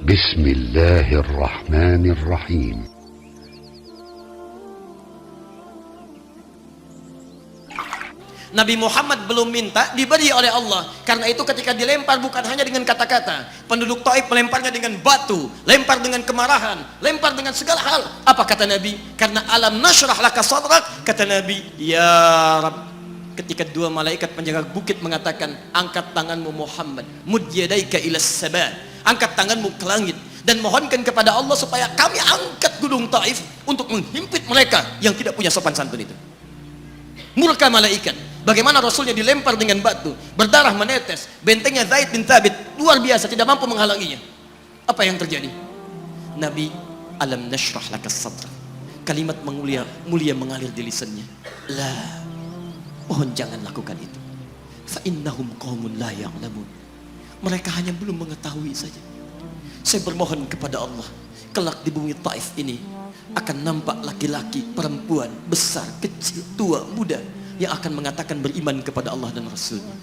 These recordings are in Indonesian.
Bismillahirrahmanirrahim. Nabi Muhammad belum minta, diberi oleh Allah. Karena itu ketika dilempar bukan hanya dengan kata-kata. Penduduk Taif melemparnya dengan batu, lempar dengan kemarahan, lempar dengan segala hal. Apa kata Nabi? Karena alam nashrah laka sadrak, kata Nabi, ya Rabb. Ketika dua malaikat penjaga bukit mengatakan, angkat tanganmu Muhammad, mud yadaika ilas sama, angkat tanganmu ke langit dan mohonkan kepada Allah supaya kami angkat gunung Taif untuk menghimpit mereka yang tidak punya sopan santun itu. Murka malaikat. Bagaimana Rasulnya dilempar dengan batu, berdarah menetes, bentengnya Zaid bin Thabit luar biasa, tidak mampu menghalanginya. Apa yang terjadi? Nabi, alam nashrah laka sadra. Kalimat mulia mengalir di lisannya. La, mohon jangan lakukan itu. Fa innahum qaumun la ya'lamun. Mereka hanya belum mengetahui saja. Saya bermohon kepada Allah, kelak di bumi Taif ini akan nampak laki-laki, perempuan, besar, kecil, tua, muda yang akan mengatakan beriman kepada Allah dan Rasulnya.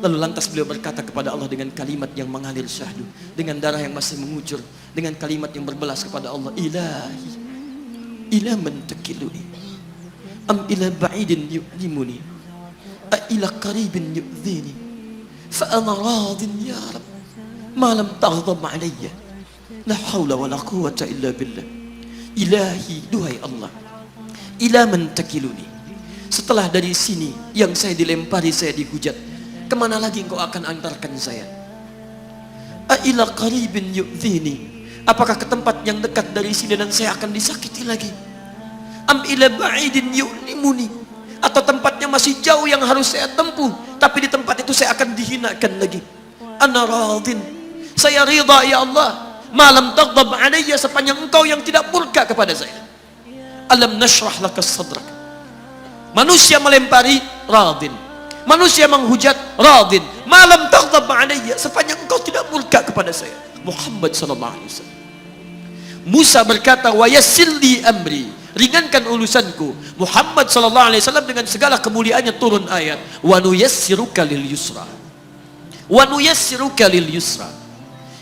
Lalu lantas beliau berkata kepada Allah dengan kalimat yang mengalir syahdu, dengan darah yang masih mengucur, dengan kalimat yang berbelas kepada Allah, Ilahi, ila man takiluni, am ila ba'idin yu'limuni, a ila qaribin yu'zini, fa ana radin ya Rab, ma lam taghdab alayya, la hawla wa la quwwata illa billah. Ilahi, duhai Allah, ila man takiluni, setelah dari sini yang saya dilempari, saya dihujat, kemana lagi engkau akan antarkan saya? A'ila qaribin yu'zini, apakah ke tempat yang dekat dari sini dan saya akan disakiti lagi? Am ila ba'idin yu'limuni, atau tempatnya masih jauh yang harus saya tempuh, tapi di tempat itu saya akan dihinakan lagi. Ana radin, saya ridha ya Allah, malam taghdab alayya, sepanjang engkau yang tidak murka kepada saya. Alam nashrah laka sadrak. Manusia melempari, radin. Manusia menghujat, radin. Malam taghdab alayya, sepanjang engkau tidak murka kepada saya. Muhammad sallallahu alaihi wasallam. Musa berkata, wa yassir li amri, ringankan urusanku. Muhammad sallallahu alaihi wasallam dengan segala kemuliaannya turun ayat, wa nuyassiruka lil yusra. Wa nuyassiruka lil yusra.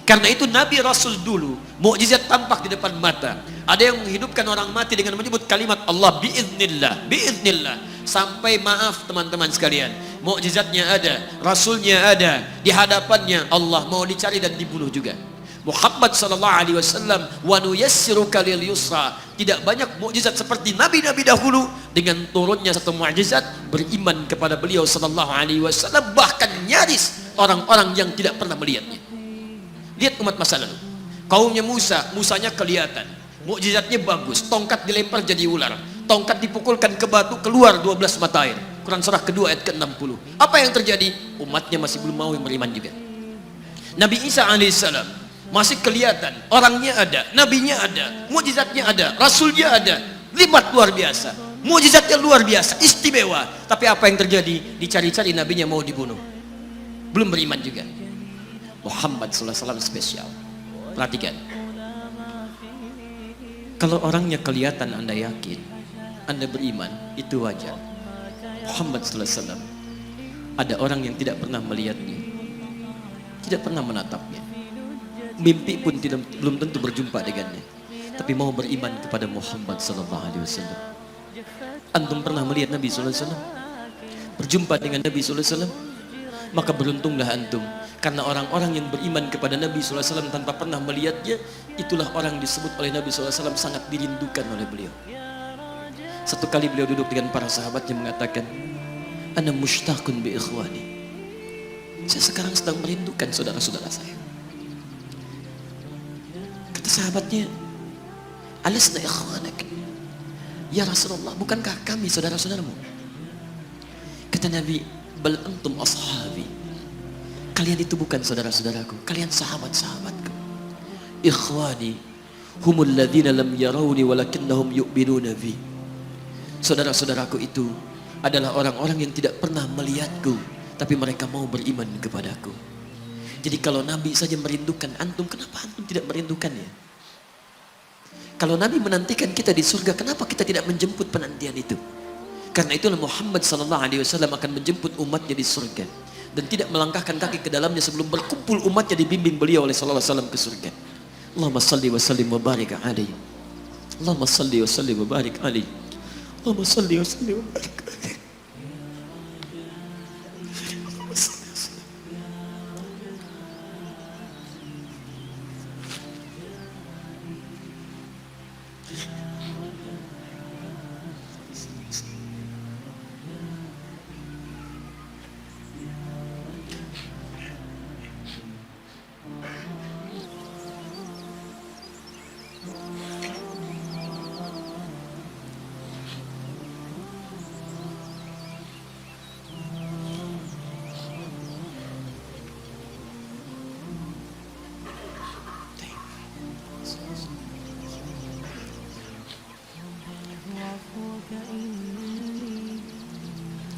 Karena itu Nabi Rasul dulu mukjizat tampak di depan mata. Ada yang menghidupkan orang mati dengan menyebut kalimat Allah biiznillah, biiznillah. Sampai maaf teman-teman sekalian, mukjizatnya ada, Rasulnya ada, di hadapannya Allah mau dicari dan dibunuh juga. Muhammad sallallahu alaihi wasallam, wa nuyassiruka lil yusra. Tidak banyak mukjizat seperti nabi-nabi dahulu, dengan turunnya satu mukjizat beriman kepada beliau sallallahu alaihi wasallam, bahkan nyaris orang-orang yang tidak pernah melihatnya. Lihat umat masa lalu, kaumnya Musa, Musanya kelihatan, mukjizatnya bagus, tongkat dilempar jadi ular, tongkat dipukulkan ke batu, keluar 12 mata air. Quran surah kedua ayat ke-60. Apa yang terjadi? Umatnya masih belum mau beriman juga. Nabi Isa alaihissalam masih kelihatan, orangnya ada, nabinya ada, mukjizatnya ada, rasulnya ada, libat luar biasa, mukjizatnya luar biasa, istimewa. Tapi apa yang terjadi? Dicari-cari nabinya mau dibunuh, belum beriman juga. Muhammad sallallahu alaihi wasallam spesial. Perhatikan, kalau orangnya kelihatan Anda yakin, Anda beriman, itu wajar. Muhammad sallallahu alaihi wasallam, ada orang yang tidak pernah melihatnya, tidak pernah menatapnya, mimpi pun belum tentu berjumpa dengannya, tapi mau beriman kepada Muhammad sallallahu alaihi wasallam. Antum pernah melihat Nabi sallallahu alaihi wasallam? Berjumpa dengan Nabi sallallahu alaihi wasallam? Maka beruntunglah antum, karena orang-orang yang beriman kepada Nabi SAW tanpa pernah melihatnya, itulah orang disebut oleh Nabi SAW sangat dirindukan oleh beliau. Satu kali beliau duduk dengan para sahabatnya mengatakan, ana mushtaqun bi ikhwani, saya sekarang sedang merindukan saudara-saudara saya. Kata sahabatnya, alasna ikhwanak ya Rasulullah, bukankah kami saudara-saudaramu? Kata Nabi, bal antum ashabi, kalian itu bukan saudara-saudaraku, kalian sahabat-sahabatku. Ikhwani humul ladzina lam yarawni walakinnahum yu'minuna bi. Saudara-saudaraku itu adalah orang-orang yang tidak pernah melihatku, tapi mereka mau beriman kepadaku. Jadi kalau Nabi saja merindukan antum, kenapa antum tidak merindukannya? Kalau Nabi menantikan kita di surga, kenapa kita tidak menjemput penantian itu? Karena itulah Muhammad sallallahu alaihi wasallam akan menjemput umatnya di surga dan tidak melangkahkan kaki ke dalamnya sebelum berkumpul umatnya dibimbing beliau oleh sallallahu alaihi wasallam ke surga. Allahumma salli wa sallim wa barik alaihi. Allahumma salli wa sallim wa barik alaihi. Allahumma salli wa sallim wa barik alaihi.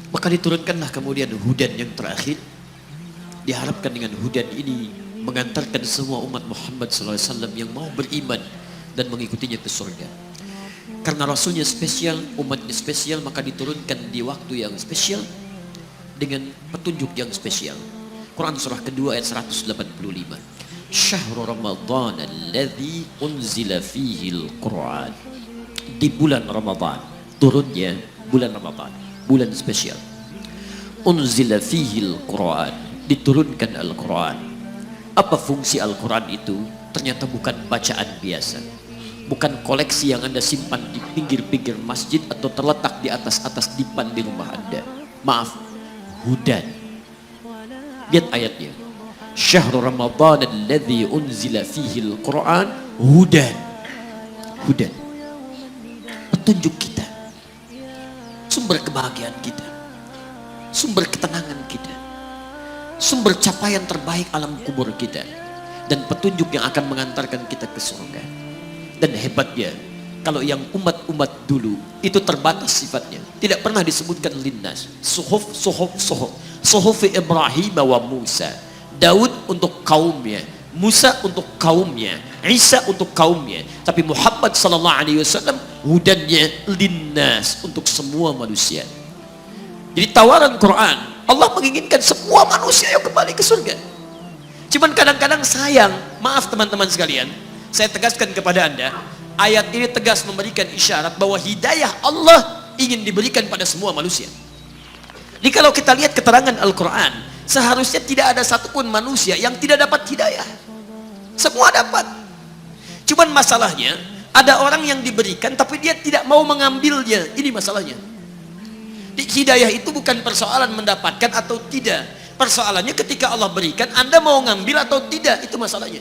Maka diturunkanlah kemudian hudan yang terakhir. Diharapkan dengan hudan ini mengantarkan semua umat Muhammad SAW yang mau beriman dan mengikutinya ke surga. Karena Rasulnya spesial, umatnya spesial, maka diturunkan di waktu yang spesial dengan petunjuk yang spesial. Quran surah kedua ayat 185. Syahrul Ramadan alladzi unzila fihi al-Quran. Di bulan Ramadan turunnya bulan Ramadan, bulan spesial. Unzila fihi al-Quran, diturunkan Al-Quran. Apa fungsi Al-Quran itu? Ternyata bukan bacaan biasa, bukan koleksi yang Anda simpan di pinggir-pinggir masjid atau terletak di atas-atas dipan di rumah Anda. Maaf, hudan. Lihat ayatnya. Syahrul Ramadan alladzi unzila fihi al-Quran hudan. Hudan. Petunjuk kita. Sumber kebahagiaan kita. Sumber ketenangan kita. Sumber capaian terbaik alam kubur kita. Dan petunjuk yang akan mengantarkan kita ke surga. Dan hebatnya, kalau yang umat-umat dulu itu terbatas sifatnya, tidak pernah disebutkan linnas. Suhuf Ibrahim wa Musa. Daud untuk kaumnya, Musa untuk kaumnya, Isa untuk kaumnya. Tapi Muhammad SAW hudannya linnas, untuk semua manusia. Jadi tawaran Quran, Allah menginginkan semua manusia yang kembali ke surga. Cuman kadang-kadang sayang, maaf teman-teman sekalian, saya tegaskan kepada Anda, ayat ini tegas memberikan isyarat bahwa hidayah Allah ingin diberikan pada semua manusia. Jadi kalau kita lihat keterangan Al-Quran, seharusnya tidak ada satupun manusia yang tidak dapat hidayah. Semua dapat. Cuman masalahnya, ada orang yang diberikan tapi dia tidak mau mengambilnya. Ini masalahnya. Hidayah itu bukan persoalan mendapatkan atau tidak. Persoalannya ketika Allah berikan, Anda mau ngambil atau tidak. Itu masalahnya.